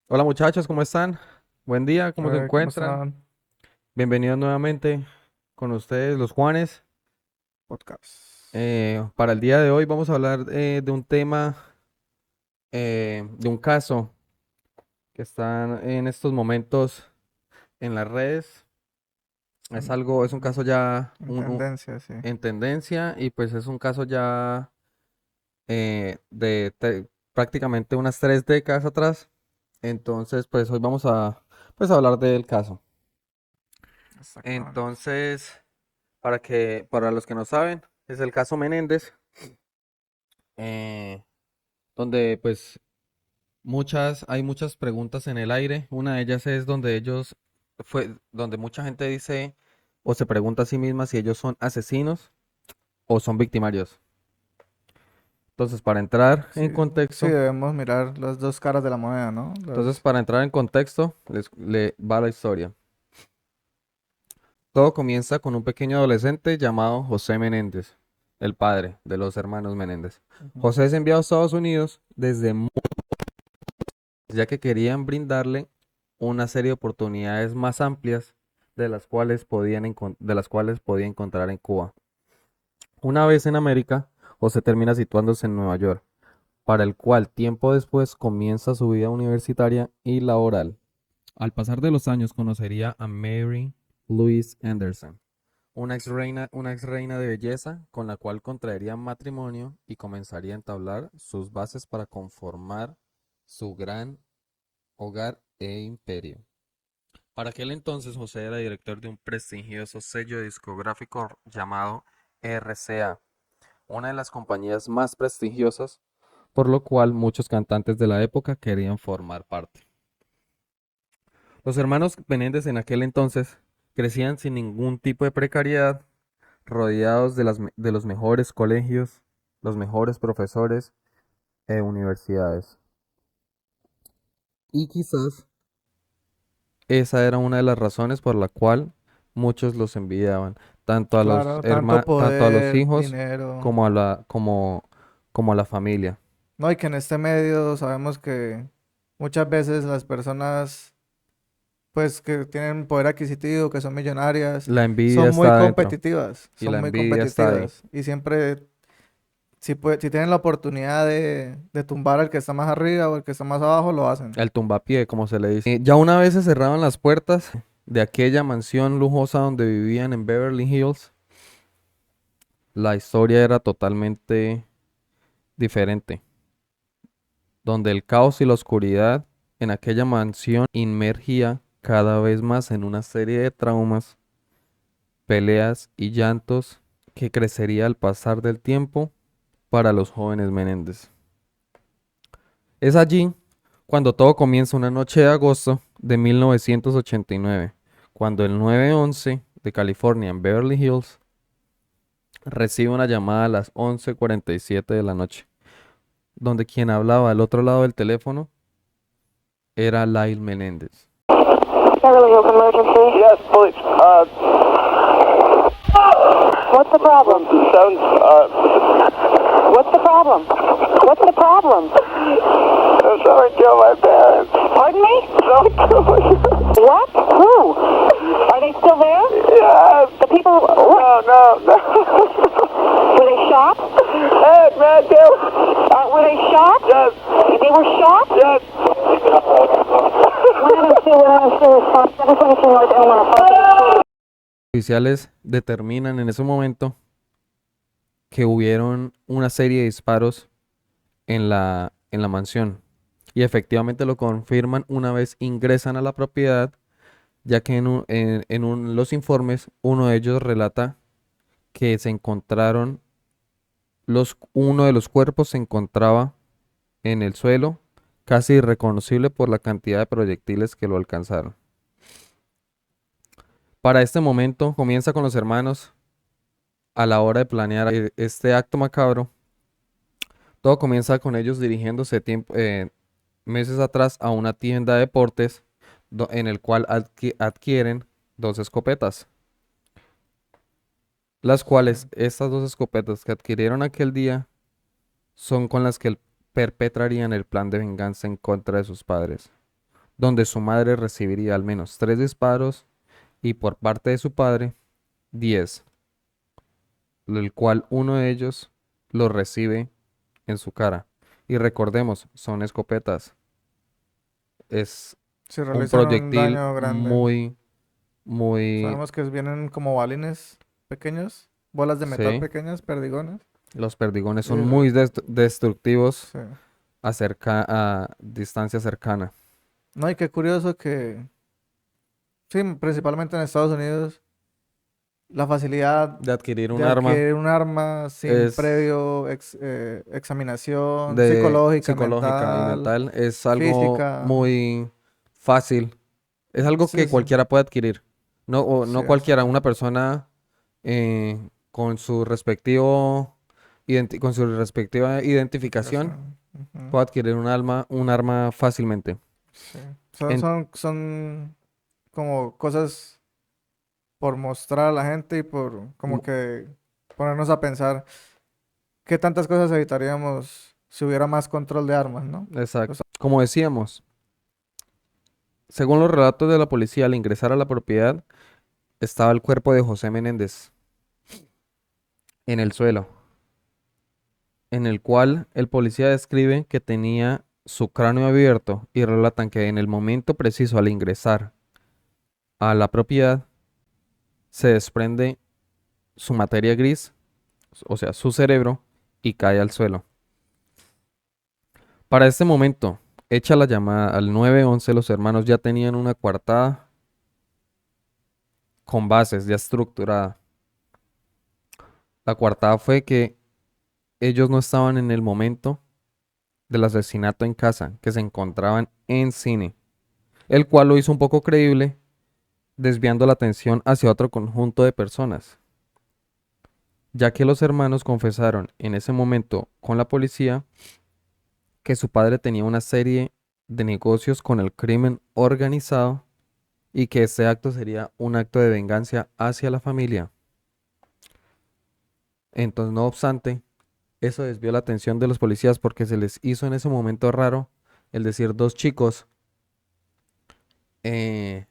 Hola muchachos, ¿cómo están? Buen día, ¿cómo se ¿Cómo encuentran? están? Bienvenidos nuevamente con ustedes, los Juanes. Podcast. Para el día de hoy vamos a hablar de un tema, de un caso que está en estos momentos en las redes. En, Es un caso ya en tendencia, sí. en tendencia y pues es un caso ya prácticamente unas 3 décadas atrás. Entonces, pues hoy vamos a hablar del caso. Exactamente. Entonces, para los que no saben, es el caso Menéndez, eh, donde pues hay muchas preguntas en el aire. Una de ellas es donde mucha gente dice o se pregunta a sí misma si ellos son asesinos o son victimarios. Entonces, Sí, sí, debemos mirar las dos caras de la moneda, ¿no? para entrar en contexto, le va la historia. Todo comienza con un pequeño adolescente llamado José Menéndez, el padre de los hermanos Menéndez. Ujú. José es enviado a Estados Unidos ya que querían brindarle una serie de oportunidades más amplias de las cuales podía encontrar en Cuba. Una vez en América, José termina situándose en Nueva York, para el cual tiempo después comienza su vida universitaria y laboral. Al pasar de los años conocería a Mary Louise Anderson, una ex reina de belleza con la cual contraería matrimonio y comenzaría a entablar sus bases para conformar su gran hogar e imperio. Para aquel entonces José era director de un prestigioso sello discográfico llamado RCA, una de las compañías más prestigiosas, por lo cual muchos cantantes de la época querían formar parte. Los hermanos Menéndez en aquel entonces crecían sin ningún tipo de precariedad, rodeados de los mejores colegios, los mejores profesores e universidades. Y quizás esa era una de las razones por la cual muchos los envidiaban, Claro, tanto tanto a los poder, hijos dinero. como como a la familia. No, y que en este medio sabemos que muchas veces las personas, pues, que tienen poder adquisitivo, que son millonarias, La envidia son muy está adentro competitivas, y son la muy envidia está ahí. competitivas. Y siempre, si tienen la oportunidad de tumbar al que está más arriba o al que está más abajo, lo hacen. El tumbapié, como se le dice. Ya una vez se cerraban las puertas de aquella mansión lujosa donde vivían en Beverly Hills, la historia era totalmente diferente, donde el caos y la oscuridad en aquella mansión inmergía cada vez más en una serie de traumas, peleas y llantos que crecería al pasar del tiempo para los jóvenes Menéndez. Es allí cuando todo comienza una noche de agosto de 1989, cuando el 911 de California en Beverly Hills recibe una llamada a las 11:47 de la noche, donde quien hablaba al otro lado del teléfono era Lyle Menéndez. Beverly Hills emergency. Yes, police. What's the problem? Sounds, What's the problem? What's the problem? Someone killed my parents. Pardon me? Someone killed my parents. What? Who? Are they still there? Yes. The people... No. Were they shot? Hey, man, were they shot? Yes. They were shot? Yes. 102, 722 North Elmore. Oficiales determinan en ese momento que hubieron una serie de disparos en la mansión y efectivamente lo confirman una vez ingresan a la propiedad, ya que los informes uno de ellos relata que uno de los cuerpos se encontraba en el suelo, casi irreconocible por la cantidad de proyectiles que lo alcanzaron. Para este momento comienza con los hermanos a la hora de planear este acto macabro. Todo comienza con ellos dirigiéndose meses atrás a una tienda de deportes en el cual adquieren dos escopetas, las cuales estas dos escopetas que adquirieron aquel día son con las que perpetrarían el plan de venganza en contra de sus padres. donde su madre recibiría al menos 3 disparos y por parte de su padre 10, el cual uno de ellos lo recibe en su cara. Y recordemos, son escopetas. Es Si un realizan un proyectil daño grande. muy, Sabemos que vienen como balines pequeños, bolas de metal sí, pequeñas, perdigones. los perdigones son Y muy destructivos sí. a distancia cercana. No, y qué curioso que, sí, principalmente en Estados Unidos, la facilidad De adquirir un de arma adquirir un arma sin es previo examinación de psicológica, psicológica y mental, mental, es algo física. muy fácil. Es algo Sí, que sí, cualquiera puede adquirir. No, sí, no cualquiera, una exactamente. persona con su con su respectiva identificación Identificación. Ujú. puede adquirir un arma fácilmente. Sí. Son, En- son, son como cosas por mostrar a la gente y por como mu- que ponernos a pensar qué tantas cosas evitaríamos si hubiera más control de armas, ¿no? O exacto. sea, Como decíamos, según los relatos de la policía, al ingresar a la propiedad estaba el cuerpo de José Menéndez en el suelo, en el cual el policía describe que tenía su cráneo abierto y relatan que en el momento preciso al ingresar a la propiedad se desprende su materia gris, o sea, su cerebro, y cae al suelo. Para este momento, hecha la llamada al 911, los hermanos ya tenían una coartada con bases ya estructurada. La coartada fue que ellos no estaban en el momento del asesinato en casa, que se encontraban en cine, el cual lo hizo un poco creíble, desviando la atención hacia otro conjunto de personas, ya que los hermanos confesaron en ese momento con la policía que su padre tenía una serie de negocios con el crimen organizado y que este acto sería un acto de venganza hacia la familia. Entonces, no obstante, eso desvió la atención de los policías porque se les hizo en ese momento raro el decir dos chicos eh,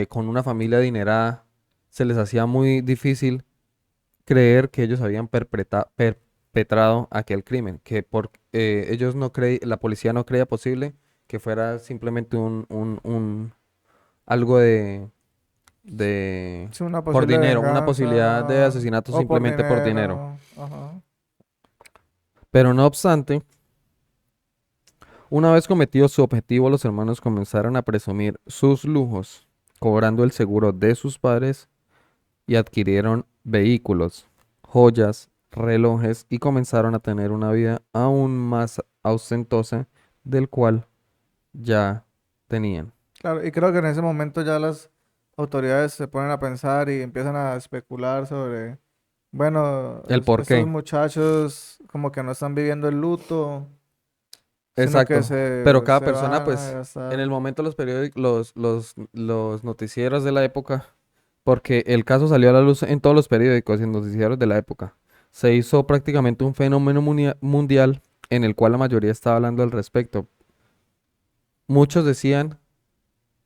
con una familia adinerada, se les hacía muy difícil creer que ellos habían perpetrado aquel crimen, que ellos no la policía no creía posible que fuera simplemente algo de sí, una por posible dinero, una venganza, posibilidad de ajá, asesinato o por simplemente por dinero. dinero, ajá. Pero no obstante, una vez cometido su objetivo, los hermanos comenzaron a presumir sus lujos, cobrando el seguro de sus padres y adquirieron vehículos, joyas, relojes y comenzaron a tener una vida aún más ostentosa del cual ya tenían. Claro, y creo que en ese momento ya las autoridades se ponen a pensar y empiezan a especular sobre, bueno, El por estos qué. muchachos como que no están viviendo el luto, sino que Exacto. Pero cada se persona, van a pues, en gastar. el momento los periódicos, los noticieros de la época, porque el caso salió a la luz en todos los periódicos y noticieros de la época, se hizo prácticamente un fenómeno mundial en el cual la mayoría estaba hablando al respecto. Muchos decían,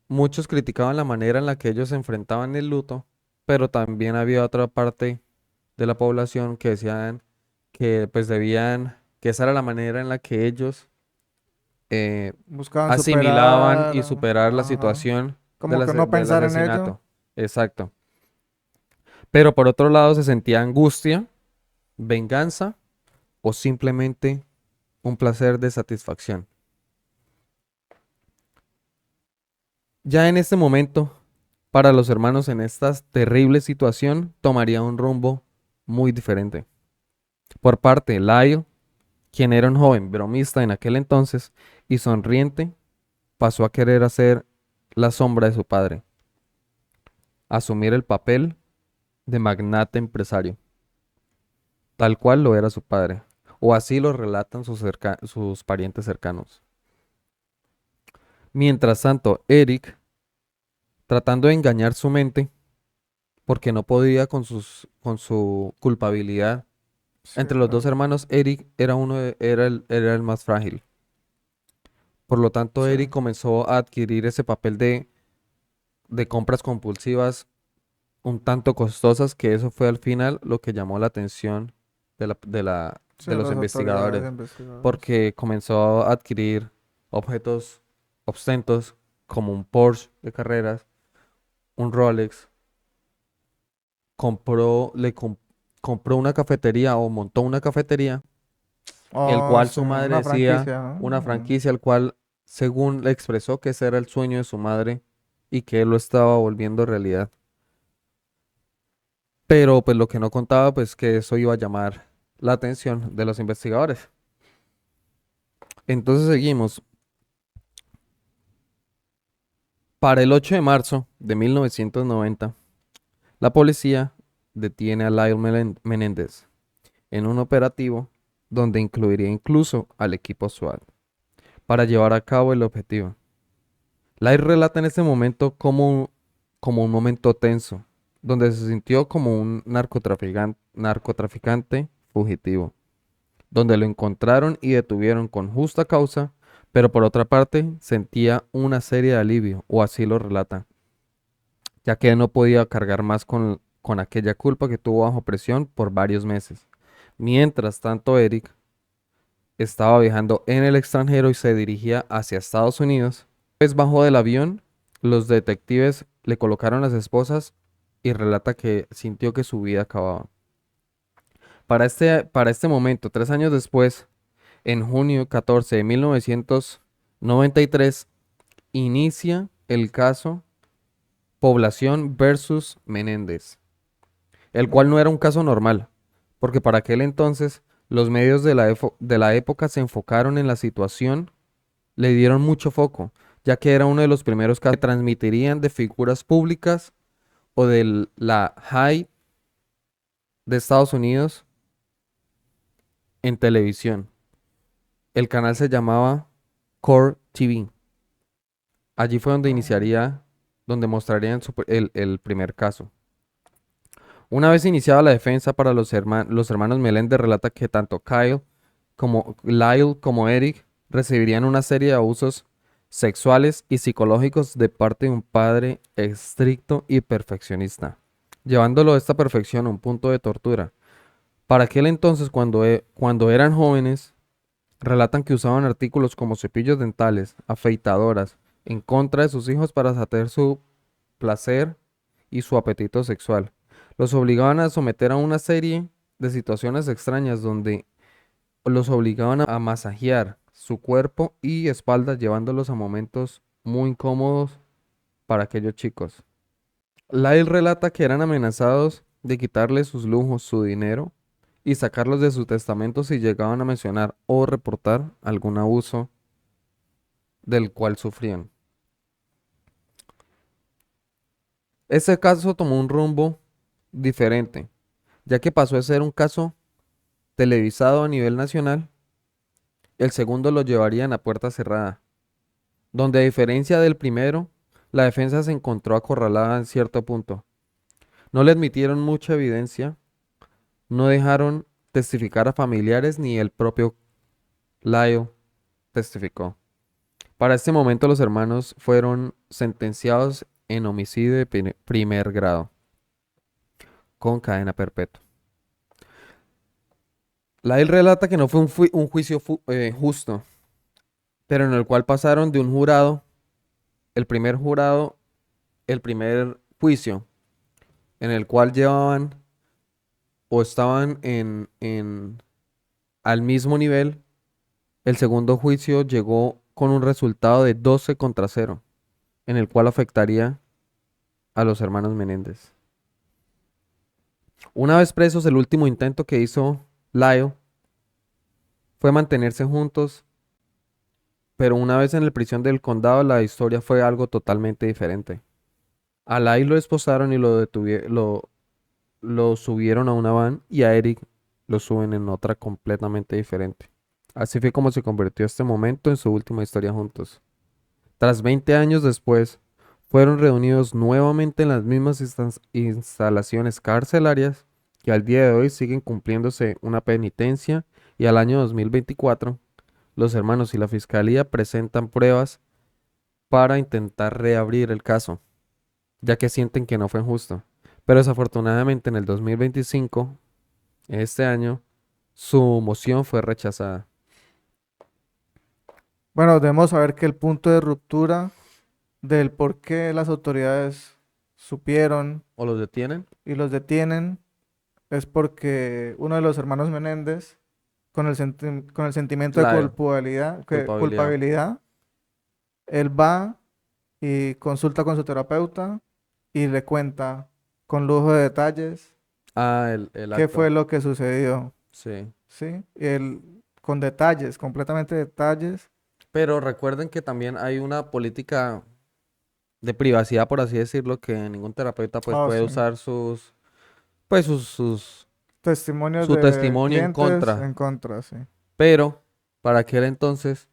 muchos criticaban la manera en la que ellos enfrentaban el luto, pero también había otra parte de la población que decían que pues que esa era la manera en la que ellos Buscaban asimilaban superar, y superar la ajá, situación como que no del pensar en ello. asesinato. Exacto. Pero por otro lado se sentía angustia, venganza o simplemente un placer de satisfacción. Ya en este momento, para los hermanos en esta terrible situación, tomaría un rumbo muy diferente. Por parte de Lyle, quien era un joven bromista en aquel entonces y sonriente, pasó a querer hacer la sombra de su padre, asumir el papel de magnate empresario, tal cual lo era su padre, o así lo relatan sus parientes cercanos. Mientras tanto, Eric, tratando de engañar su mente, porque no podía con su culpabilidad, Sí, entre los dos claro. hermanos, Eric era era el más frágil, Por lo tanto, Sí. Eric comenzó a adquirir ese papel de compras compulsivas un tanto costosas, que eso fue al final lo que llamó la atención Sí, de los las autoridades investigadores, investigadoras. porque comenzó a adquirir objetos ostentos como un Porsche de carreras, un Rolex, compró, le com- compró una cafetería o montó una cafetería, el Oh, cual sí, su madre una decía, franquicia, ¿no? una franquicia, el cual según le expresó que ese era el sueño de su madre y que él lo estaba volviendo realidad. Pero pues lo que no contaba, pues que eso iba a llamar la atención de los investigadores. Entonces seguimos. Para el 8 de marzo de 1990, la policía detiene a Lyle Menéndez en un operativo donde incluiría incluso al equipo SWAT para llevar a cabo el objetivo. Lyle relata en ese momento como un momento tenso, donde se sintió como un narcotraficante fugitivo, donde lo encontraron y detuvieron con justa causa, pero por otra parte sentía una serie de alivio, o así lo relata, ya que no podía cargar más con aquella culpa que tuvo bajo presión por varios meses. Mientras tanto, Eric estaba viajando en el extranjero y se dirigía hacia Estados Unidos. Pues bajó del avión, los detectives le colocaron las esposas y relata que sintió que su vida acababa. Para este momento, 3 años después, en junio 14 de 1993, inicia el caso Población versus Menéndez, el cual no era un caso normal, porque para aquel entonces los medios de la época se enfocaron en la situación, le dieron mucho foco, ya que era uno de los primeros casos que transmitirían de figuras públicas o de la high de Estados Unidos en televisión. El canal se llamaba Core TV. Allí fue donde Oh. iniciaría, donde mostrarían el primer caso. Una vez iniciada la defensa para los hermanos Meléndez, relata que tanto Lyle como Eric recibirían una serie de abusos sexuales y psicológicos de parte de un padre estricto y perfeccionista, llevándolo a esta perfección a un punto de tortura. Para aquel entonces, cuando eran jóvenes, relatan que usaban artículos como cepillos dentales, afeitadoras, en contra de sus hijos para saciar su placer y su apetito sexual. Los obligaban a someter a una serie de situaciones extrañas donde los obligaban a masajear su cuerpo y espalda, llevándolos a momentos muy incómodos para aquellos chicos. Lyle relata que eran amenazados de quitarles sus lujos, su dinero y sacarlos de su testamento si llegaban a mencionar o reportar algún abuso del cual sufrían. Ese caso tomó un rumbo diferente, ya que pasó a ser un caso televisado a nivel nacional. El segundo lo llevarían a puerta cerrada, donde a diferencia del primero, la defensa se encontró acorralada en cierto punto. No le admitieron mucha evidencia, no dejaron testificar a familiares ni el propio Lyle testificó. Para este momento los hermanos fueron sentenciados en homicidio de primer grado, con cadena perpetua. Lyle relata que no fue un juicio justo, pero en el cual pasaron de un jurado, el primer jurado, el primer juicio, en el cual llevaban o estaban al mismo nivel. El segundo juicio llegó con un resultado de 12-0, en el cual afectaría a los hermanos Menéndez. Una vez presos, el último intento que hizo Lyle fue mantenerse juntos, pero una vez en la prisión del condado, la historia fue algo totalmente diferente. A Lyle lo esposaron y lo subieron a una van, y a Eric lo suben en otra completamente diferente. Así fue como se convirtió este momento en su última historia juntos. Tras 20 años después, fueron reunidos nuevamente en las mismas instalaciones carcelarias que al día de hoy siguen cumpliéndose una penitencia, y al año 2024 los hermanos y la fiscalía presentan pruebas para intentar reabrir el caso, ya que sienten que no fue justo. Pero desafortunadamente en el 2025, este año, su moción fue rechazada. Bueno, debemos saber que el punto de ruptura del por qué las autoridades supieron ¿O los detienen? y los detienen es porque uno de los hermanos Menéndez, con el sentimiento de La culpabilidad. culpabilidad, él va y consulta con su terapeuta y le cuenta con lujo de detalles Ah, el qué fue acto. lo que sucedió, Sí. ¿sí? Con detalles, completamente detalles. Pero recuerden que también hay una política de privacidad, por así decirlo, que ningún terapeuta pues Oh, puede sí. usar pues Testimonios su de testimonio en clientes contra. en contra, sí. Pero para aquel entonces,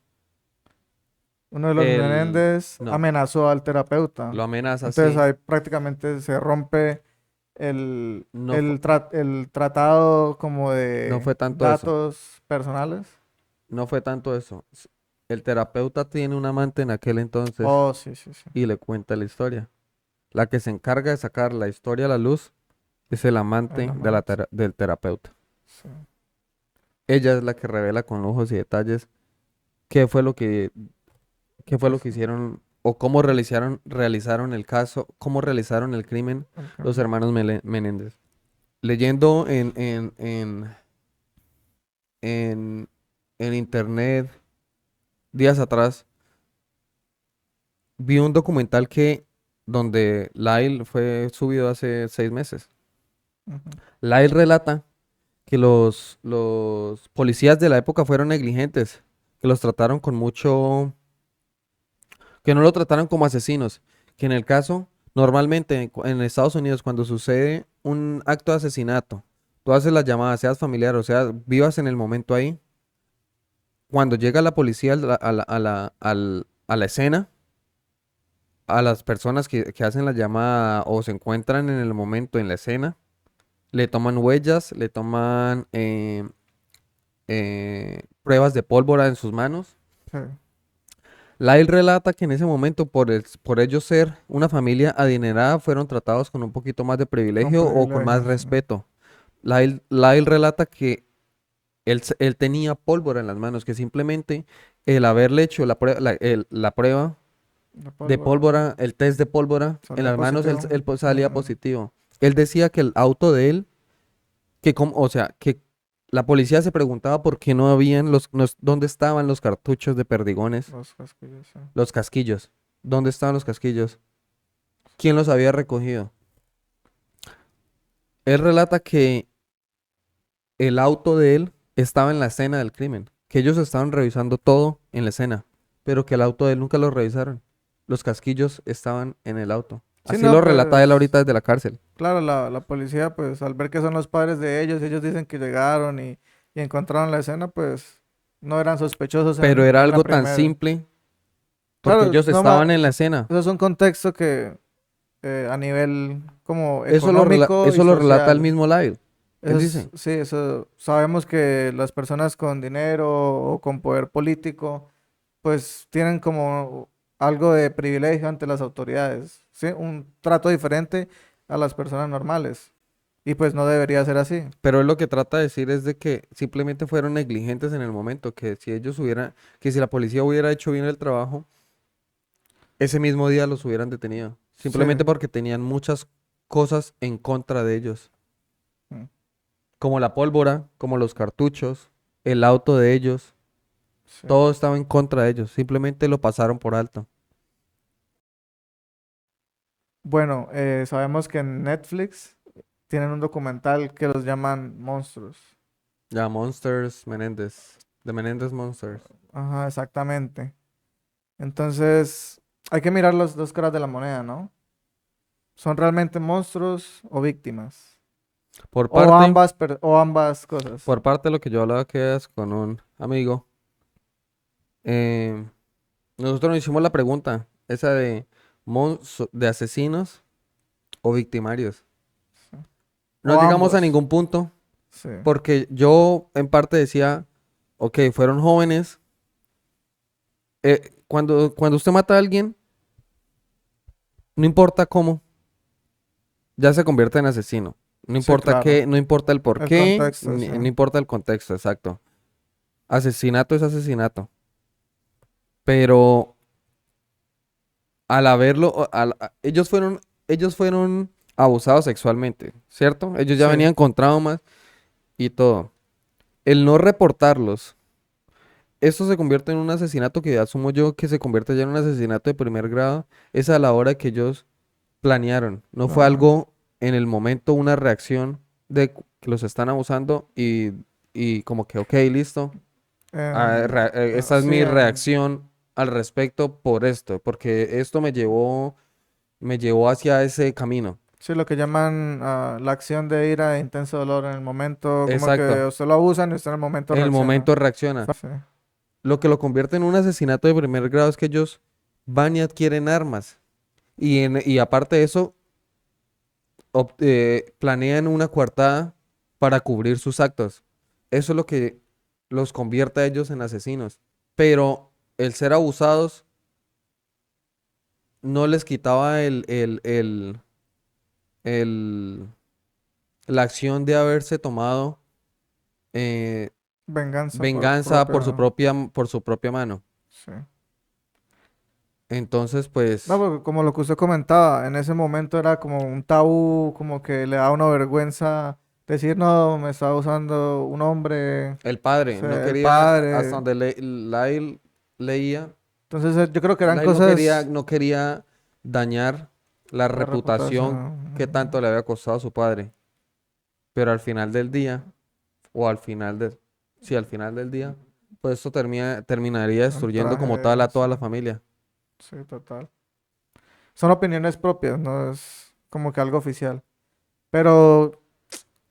Uno de los el Menéndez no, amenazó al terapeuta. lo amenaza Entonces así. ahí prácticamente se rompe No, el tratado como no de fue tanto eso. datos personales. No fue tanto eso. El terapeuta tiene un amante en aquel entonces Oh, sí, sí, sí. y le cuenta la historia. La que se encarga de sacar la historia a la luz es el El amante amante. del terapeuta. Sí. Ella es la que revela con lujos y detalles qué fue lo que hicieron o cómo realizaron el caso, cómo realizaron el crimen los hermanos Menéndez. Leyendo en, en internet días atrás, vi un documental donde Lyle fue subido hace 6 meses. Ujú. Lyle relata que los policías de la época fueron negligentes, que los trataron con mucho, que no lo trataron como asesinos, que en el caso, normalmente en Estados Unidos, cuando sucede un acto de asesinato, tú haces la llamada, seas familiar o sea, vivas en el momento ahí, cuando llega la policía a la escena, a las personas que hacen la llamada o se encuentran en el momento en la escena, le toman huellas, le toman pruebas de pólvora en sus manos. Sí. Lyle relata que en ese momento, por ellos ser una familia adinerada, fueron tratados con un poquito más de Con privilegio o con más privilegios, sí. respeto. Lyle relata que él tenía pólvora en las manos, que simplemente el haberle hecho la prueba La de pólvora pólvora, el test de pólvora en salía las manos, positivo. salía positivo. Él decía que el auto de él, o sea, que la policía se preguntaba por qué no habían dónde estaban los cartuchos de perdigones, Los casquillos, sí. los casquillos, dónde estaban los casquillos, quién los había recogido. Él relata que el auto de él estaba en la escena del crimen, que ellos estaban revisando todo en la escena, pero que el auto de él nunca lo revisaron. Los casquillos estaban en el auto. Sí, Así no, lo relata él pues, ahorita desde la cárcel. claro, la policía, pues, al ver que son los padres de ellos dicen que llegaron y encontraron la escena, pues, no eran sospechosos Pero era en la algo tan primera. simple porque Claro, ellos estaban en la escena. eso es un contexto que a nivel como económico y Eso lo relata el social, mismo Lyle. Él eso dice, sí, eso, sabemos que las personas con dinero o con poder político, pues tienen como algo de privilegio ante las autoridades, ¿sí? Un trato diferente a las personas normales. Y pues no debería ser así. pero él lo que trata de decir es de que simplemente fueron negligentes en el momento, que si la policía hubiera hecho bien el trabajo, ese mismo día los hubieran detenido. Sí. Simplemente porque tenían muchas cosas en contra de ellos, Mm, como la pólvora, como los cartuchos, el auto de ellos, sí. todo estaba en contra de ellos, simplemente lo pasaron por alto. Bueno, sabemos que en Netflix tienen un documental que los llaman monstruos. Ya, Monsters Menéndez, de Menéndez Monsters. Ajá, exactamente. Entonces, hay que mirar las dos caras de la moneda, ¿no? ¿Son realmente monstruos o víctimas? Por O parte, o ambas cosas. por parte de lo que yo hablaba que es con un amigo, eh, nosotros nos hicimos la pregunta, esa de asesinos o victimarios. No O llegamos a ambos. ningún punto Sí. porque yo en parte decía, ok, fueron jóvenes, Cuando usted mata a alguien, no importa cómo, ya se convierte en asesino. No Sí, importa claro. qué, no importa el por El qué, contexto, sí. no importa el contexto, exacto. Asesinato es asesinato. Pero al haberlo, ellos fueron abusados sexualmente, ¿cierto? Ellos ya Sí, venían con traumas y todo. El no reportarlos, esto se convierte en un asesinato que asumo yo que se convierte ya en un asesinato de primer grado, es a la hora que ellos planearon. No fue claro. algo en el momento, una reacción de que los están abusando y como que, ok, listo. Esta es Sí, mi reacción al respecto por esto, porque esto me llevó hacia ese camino. sí, lo que llaman la acción de ira e intenso dolor en el momento, como que Exacto. usted lo abusan y usted en el momento En el reacciona. momento reacciona. Sí, Lo que lo convierte en un asesinato de primer grado es que ellos van y adquieren armas. Y aparte de eso, planean una coartada para cubrir sus actos. Eso es lo que los convierte a ellos en asesinos. Pero el ser abusados no les quitaba el- la acción de haberse tomado eh, venganza por venganza propio. por su propia mano. Sí. Entonces, No, pues, porque como lo que usted comentaba, en ese momento era como un tabú, como que le da una vergüenza decir, no, me está usando un hombre, o el padre no sea, el quería, hasta padre. donde Lyle leía, Entonces yo creo que eran Lyle cosas, no quería dañar la la reputación que reputación. tanto le había costado a su padre. Pero al final del día, o sí, al final del día, pues eso terminaría Un destruyendo como tal tragedia, a sí, toda la familia. sí, total. Son opiniones propias, no es como que algo oficial. Pero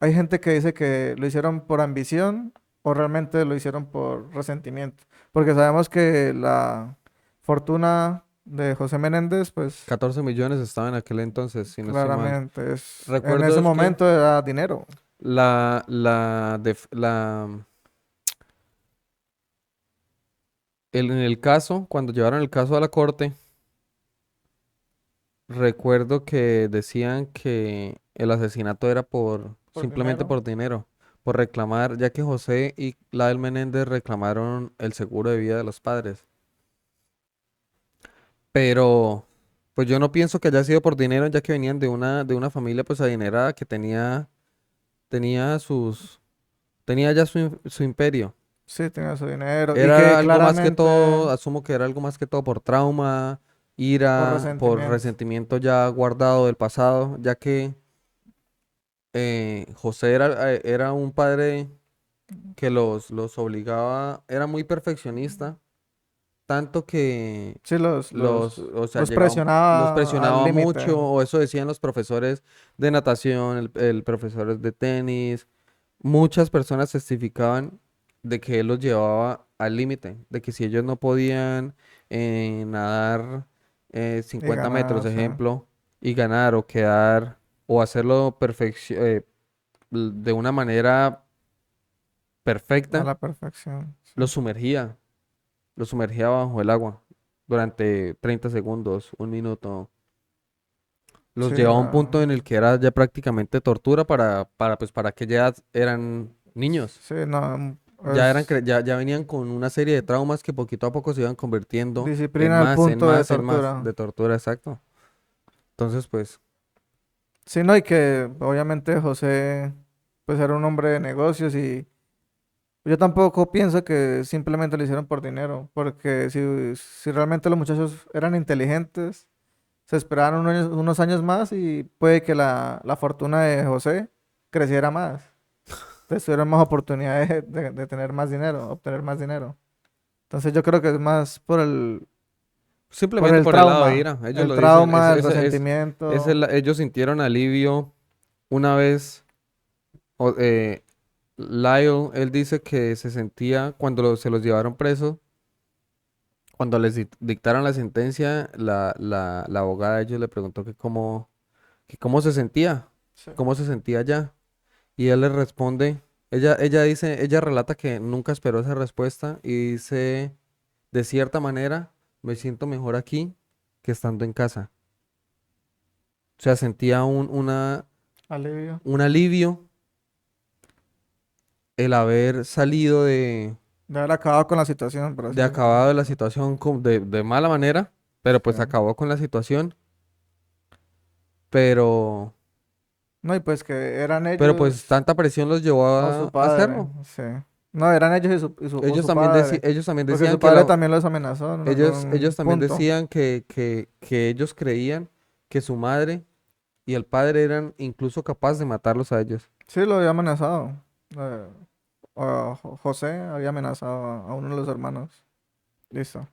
hay gente que dice que lo hicieron por ambición o realmente lo hicieron por resentimiento. Porque sabemos que la fortuna de José Menéndez, pues 14 millones estaba en aquel entonces, si no estoy mal. claramente en Recuerdo ese es que momento era dinero. la, en el caso, cuando llevaron el caso a la corte, recuerdo que decían que el asesinato era Por simplemente dinero. por dinero, por reclamar, ya que José y Lael Menéndez reclamaron el seguro de vida de los padres. Pero, pues yo no pienso que haya sido por dinero, ya que venían de una familia pues adinerada que tenía tenía ya su imperio. Sí, tenía su dinero. Y que Era algo más que claramente todo, asumo que era algo más que todo por trauma, por ira, por resentimiento. resentimiento ya guardado del pasado, ya que José era un padre que los obligaba, era muy perfeccionista, tanto que Sí, o sea, los los presionaba al presionaba límite. mucho, o eso decían los profesores de natación, el profesor de tenis, muchas personas testificaban de que él los llevaba al límite, de que si ellos no podían nadar Y 50 metros, ganar, sí. ejemplo, y ganar o quedar o hacerlo de una manera A perfecta, la perfección. Sí, los sumergía, los sumergía bajo el agua durante 30 segundos, un minuto. sí, Los llevaba a un punto era. en el que era ya prácticamente tortura pues para que ya eran niños. Sí, no, Ya ya venían con una serie de traumas que poquito a poco se iban convirtiendo disciplina al punto de en más tortura. de tortura, exacto. Entonces, pues, Sí, no, y que obviamente José, pues era un hombre de negocios y yo tampoco pienso que simplemente lo hicieron por dinero, porque si realmente los muchachos eran inteligentes, se esperaban unos años más y puede que la fortuna de José creciera más. Entonces tuvieran más oportunidades de tener más dinero, obtener más dinero. Entonces yo creo que es más por simplemente por el lado de ira, ellos el lo dicen, trauma, el resentimiento. ellos sintieron alivio una vez, o- eh, Lyle, él dice que se sentía cuando se los llevaron presos. Cuando les dictaron la sentencia, la abogada de ellos le preguntó que Sí. cómo se sentía ya. Y él le responde, ella relata que nunca esperó esa respuesta y dice de cierta manera, me siento mejor aquí que estando en casa. O sea, sentía Alivio. un alivio el haber salido De haber acabado con la situación, por así de decirlo. acabado de la situación de mala manera, pero pues Sí. acabó con la situación, pero, No, y pues que eran pero pues ellos tanta presión los llevó o su a padre, hacerlo. sí. No, eran ellos o su padre. Ellos también Porque decían su que padre también los amenazó en ellos algún también punto. decían que ellos creían que su madre y el padre eran incluso capaces de matarlos a ellos. Sí, lo había amenazado. Eh, José había amenazado a uno de los hermanos. Listo.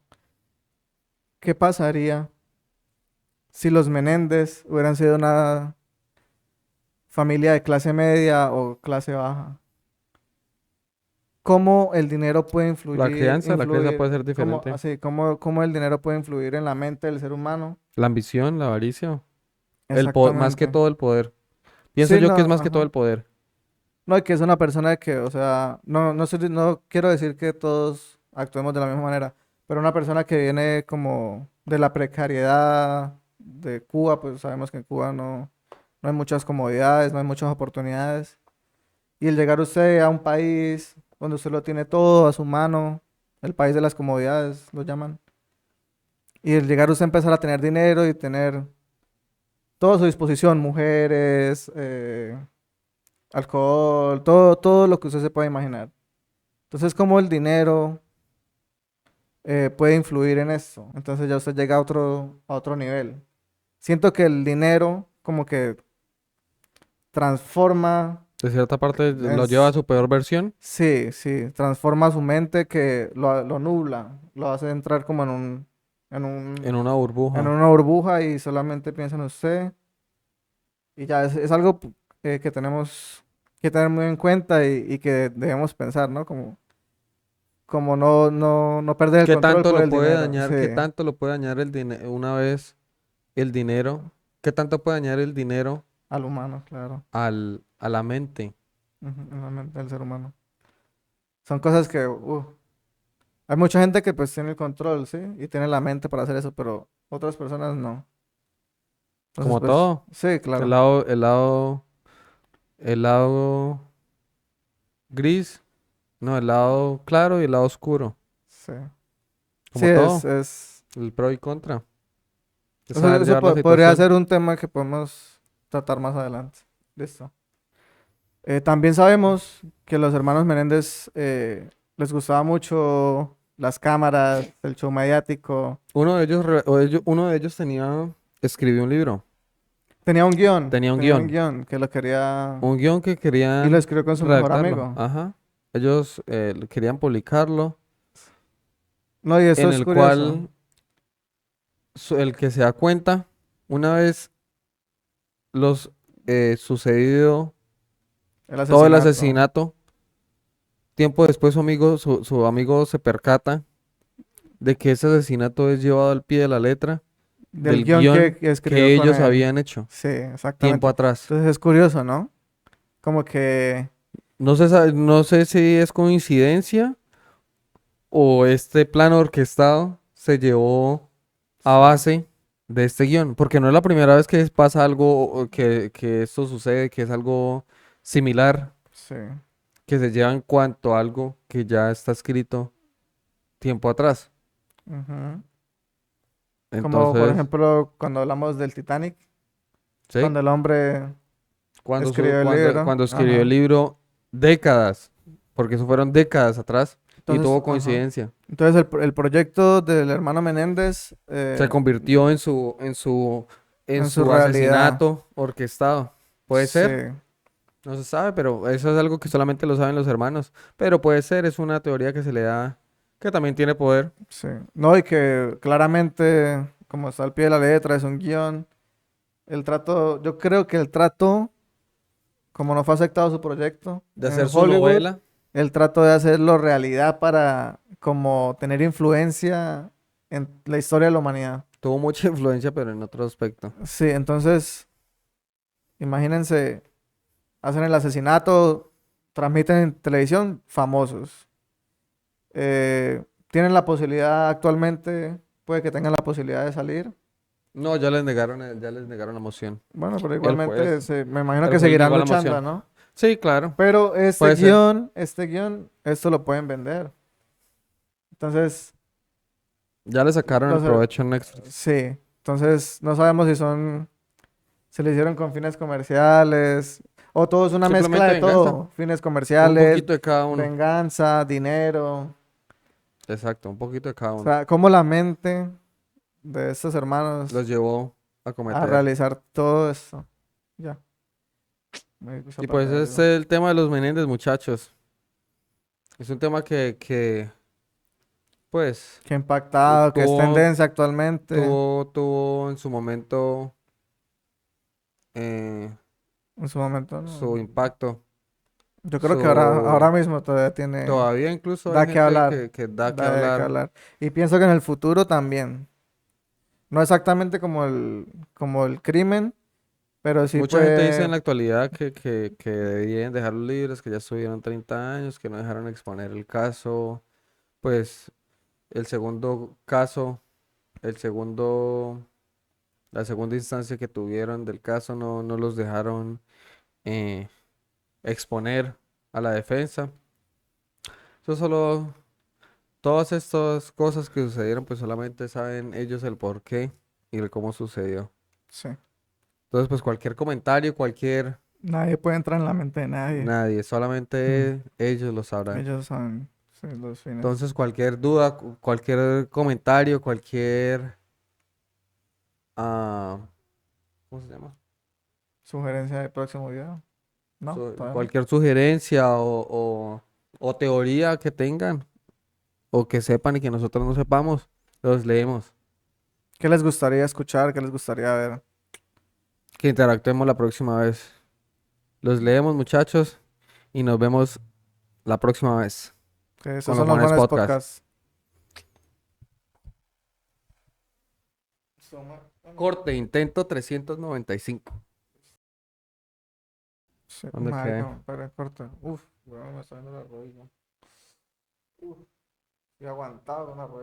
¿Qué pasaría si los Menéndez hubieran sido una familia de clase media o clase baja? ¿Cómo el dinero puede La crianza puede influir, ser diferente. cómo el dinero puede influir en la mente del ser humano? La ambición, la avaricia, más que Exactamente. todo el poder. Pienso Sí, yo no, que es más que todo ajá. el poder. No, y que es una persona que, o sea, no quiero decir que todos actuemos de la misma manera, pero una persona que viene como de la precariedad de Cuba, pues sabemos que en Cuba no hay muchas comodidades, no hay muchas oportunidades. Y el llegar usted a un país donde usted lo tiene todo a su mano, el país de las comodidades, lo llaman, y el llegar usted a empezar a tener dinero y tener todo a su disposición, mujeres, alcohol, todo lo que usted se pueda imaginar. Entonces, ¿cómo el dinero puede influir en esto? Entonces ya usted llega a otro nivel. Siento que el dinero como que transforma, De cierta parte lo lleva a es, su peor versión, sí, sí, transforma su mente que lo nubla, lo hace entrar como en en un, una en burbuja. una burbuja y solamente piensa en usted. Y ya es algo que tenemos que tener muy en cuenta y que debemos pensar, ¿no? Como no perder el ¿Qué control tanto por lo el puede dinero. Sí, dañar? ¿Qué tanto lo puede dañar el dinero una vez el dinero? ¿Qué tanto puede dañar el dinero al humano, claro. a la mente? Ujú, en la mente del ser humano. Son cosas que, hay mucha gente que pues tiene el control, ¿sí? Y tiene la mente para hacer eso, pero otras personas no. Entonces, Como pues, todo. sí, El claro. lado, el lado, el lado gris, no, el lado claro y el lado oscuro. Sí. Sí, Como todo, es... el pro y contra. Es Eso, saber eso llevar la podría situación. ser un tema que podemos tratar más adelante. Listo. También sabemos que los hermanos Menéndez les gustaba mucho las cámaras, el show mediático. Uno de ellos escribió un libro, tenía Tenía un guión que lo quería un guión que y lo querían escribió con su mejor redactarlo. amigo. Ajá. Ellos querían publicarlo, No, y eso en es el curioso. cual el que se da cuenta, una vez los sucedido El todo el asesinato asesinato, tiempo después su amigo se percata de que ese asesinato es llevado al pie de la letra del del guión guión que escribió que con ellos él. habían hecho Sí, tiempo exactamente. atrás. Entonces es curioso, ¿no? Como que, No sé si es coincidencia o este plan orquestado se llevó a sí, base de este guión, porque no es la primera vez que pasa algo, o que esto sucede, que es algo similar, sí. que se lleva en cuanto a algo que ya está escrito tiempo atrás. Ujú. Como por Entonces, ejemplo cuando hablamos del Titanic, ¿sí? cuando el hombre escribió el libro. Cuando escribió el Ajá. libro, décadas, porque eso fueron décadas atrás, y Entonces, tuvo ajá. coincidencia. Entonces el proyecto del hermano Menéndez Se convirtió en en su su realidad. asesinato orquestado. ¿Puede Sí, ser? No se sabe, pero eso es algo que solamente lo saben los hermanos. Pero puede ser, es una teoría que se le da, que también tiene poder. sí. No, y que claramente, como está al pie de la letra, es un guión. El trato, yo creo que el trato, como no fue aceptado su proyecto De en hacer su Hollywood, novela, el trato de hacerlo realidad para como tener influencia en la historia de la humanidad. tuvo mucha influencia, pero en otro aspecto. Sí, entonces, imagínense, hacen el asesinato, transmiten en televisión, famosos. tienen la posibilidad actualmente, puede que tengan la posibilidad de salir. No, ya les negaron la moción. Bueno, pero El igualmente juez, me imagino el que juez seguirán negó la luchando, moción. ¿no? Sí, claro, Pero puede ser. esto lo pueden vender. Entonces, Ya le sacaron el los, provecho en Netflix. sí. Entonces, no sabemos si se le hicieron con fines comerciales, o todo es una mezcla Simplemente de venganza. todo. Fines Un comerciales, poquito de cada uno. venganza, dinero. Exacto, un poquito de cada O uno. sea, cómo la mente de estos hermanos Los llevó a a cometer. realizar todo esto. Ya. Me gusta Y pues perder ese es el tema de los Menéndez, muchachos. Es un tema pues, que impactado, que es tuvo, tendencia actualmente. tuvo en su momento eh, En su momento, su no. impacto. Yo creo que Su, ahora mismo todavía tiene, todavía incluso hay da que gente hablar, que da que da de qué hablar. hablar. Y pienso que en el futuro también. No exactamente como el crimen, pero sí Mucha gente dice en puede, la actualidad que debían dejarlos libres, que ya estuvieron 30 años, que no dejaron exponer el caso. Pues el segundo caso, el segundo, la segunda instancia que tuvieron del caso no los dejaron eh, exponer a la defensa. Eso solo, todas estas cosas que sucedieron, pues solamente saben ellos el por qué y el cómo sucedió. sí. Entonces, pues cualquier comentario, Nadie puede entrar en la mente de nadie. nadie, Mm. solamente ellos lo sabrán. Ellos saben, sí, los fines. Entonces, cualquier duda, cualquier comentario, cualquier, ah, ¿cómo se llama? Sugerencia de próximo video. No, todavía no. Cualquier sugerencia o teoría que tengan o que sepan y que nosotros no sepamos, los leemos. ¿Qué les gustaría escuchar? ¿Qué les gustaría ver? Que interactuemos la próxima vez. Los leemos, muchachos, y nos vemos la próxima vez Que esos con los son los Juanes buenos Podcast. podcasts. Corte, intento 395. Sí, ¿Dónde quedé? marica, para corta. Uf, weón, me está dando la rodilla. Uf, y aguantado una rodilla.